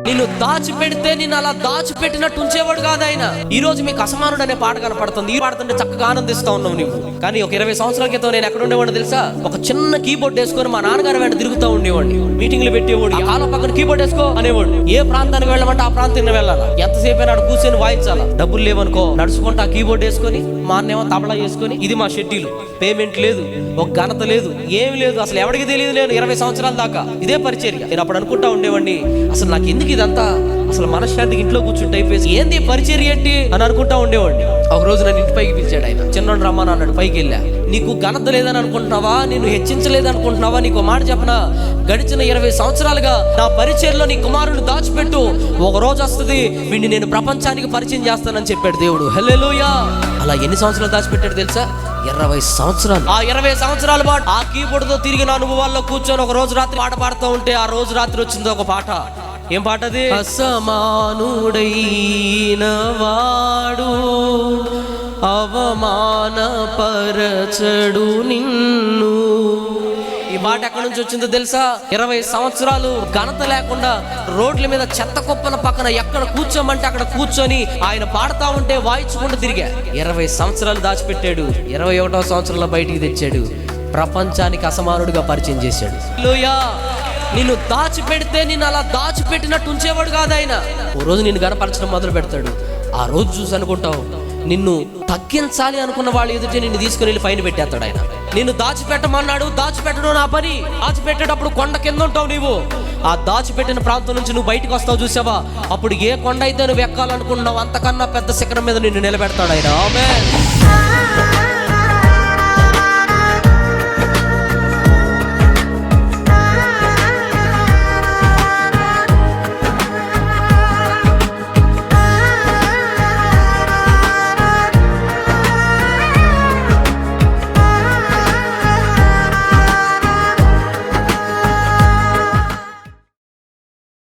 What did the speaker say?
నిన్ను దాచిపెడితే నిన్ను అలా దాచిపెట్టినట్టు ఉంచేవాడు కాదు ఆయన. ఈ రోజు మీకు అసమానుడు అనే పాట కనపడుతుంది. ఈ పాడుతుంటే చక్కగా ఆనందిస్తా ఉన్నావు నువ్వు. కానీ ఒక 20 సంవత్సరాల క్రితం నేను ఎక్కడ ఉండేవాడిని తెలుసా? ఒక చిన్న కీబోర్డ్ వేసుకొని మా నాన్నగారు వెంట తిరుగుతూ ఉండేవాడిని. మీటింగ్లు పెట్టేవాడు. కాల పక్కన కీబోర్డ్ వేసుకో అనేవాడు. ఏ ప్రాంతానికి వెళ్ళమంటే ఆ ప్రాంతానికి వెళ్ళాలా. ఎంతసేపు అయినా కూర్చొని వాయించాలా. డబ్బులు లేవనుకో నడుచుకుంటా కీబోర్డ్ వేసుకొని, మా అన్నేమో తబలా వేసుకొని, ఇది మా షెడ్యూల్. పేమెంట్ లేదు, ఒక ఘనత లేదు, ఏమి లేదు, అసలు ఎవరికి తెలియదు. నేను 20 సంవత్సరాల దాకా ఇదే పరిచర్య. నేను అప్పుడు అనుకుంటా ఉండేవాడిని, అసలు నాకు ఎందుకు ఇదంతా, అసలు మనశ్శాంతికి ఇంట్లో కూర్చుంటే అయిపోయి ఏంది పరిచర్య ఏంటి అని అనుకుంటా ఉండేవాడిని. ఒక రోజు నన్ను ఇంటి పైకి పిలిచాడు ఆయన. చిన్నోడు రమ్మని అన్నాడు. పైకి వెళ్ళా. నీకు ఘనత లేదని అనుకుంటున్నావా, నేను హెచ్చించలేదు అనుకుంటున్నావా? నీకు మాట చెప్పనా, గడిచిన 20 సంవత్సరాలుగా నా పరిచర్యలో నీ కుమారుడు దాచిపెట్టు, ఒక రోజు వస్తుంది వీడిని నేను ప్రపంచానికి పరిచయం చేస్తానని చెప్పాడు దేవుడు. హల్లెలూయా. అలా ఎన్ని సంవత్సరాలు దాచిపెట్టాడు తెలుసా? 20 సంవత్సరాలు. ఆ 20 సంవత్సరాల పాటు ఆ కీబోర్డ్ తో తిరిగిన అనుభవాల్లో కూర్చొని ఒక రోజు రాత్రి పాట పాడుతూ ఉంటే, ఆ రోజు రాత్రి వచ్చింది ఒక పాట. ఏం పాట అది? అసమానుడైన వాడు అవమానపరచడు నిన్ను. ఈ మాట ఎక్కడి నుంచి వచ్చిందో తెలుసా? 20 సంవత్సరాలు ఘనత లేకుండా రోడ్ల మీద చెత్త కుప్పల పక్కన ఎక్కడ కూర్చోమంటే అక్కడ కూర్చొని ఆయన పాడుతూ ఉంటే వాయించుకుంటూ తిరిగా. 20 సంవత్సరాలు దాచిపెట్టాడు. 21వ సంవత్సరంలో బయటికి తెచ్చాడు. ప్రపంచానికి అసమానుడిగా పరిచయం చేశాడు. హల్లెలూయా. నిన్ను దాచిపెడితే నిన్ను అలా దాచిపెట్టినట్టు ఉంచేవాడు కాదు ఆయన. ఓ రోజు నిన్ను గనపరచడం మొదలు పెడతాడు. ఆ రోజు చూసి అనుకుంటావు, నిన్ను తగ్గించాలి అనుకున్న వాళ్ళు ఎదుటి నిన్ను తీసుకుని వెళ్ళి పైన పెట్టేస్తాడు ఆయన. నిన్ను దాచిపెట్టమన్నాడు, దాచిపెట్టడం నా పని. దాచిపెట్టేటప్పుడు కొండ కింద ఉంటావు నీవు. ఆ దాచిపెట్టిన ప్రాంతం నుంచి నువ్వు బయటకు వస్తావు చూసావా, అప్పుడు ఏ కొండ అయితే నువ్వు ఎక్కాలనుకున్నావు అంతకన్నా పెద్ద శిఖరం మీద నిన్ను నిలబెడతాడు ఆయన. ఆమేన్.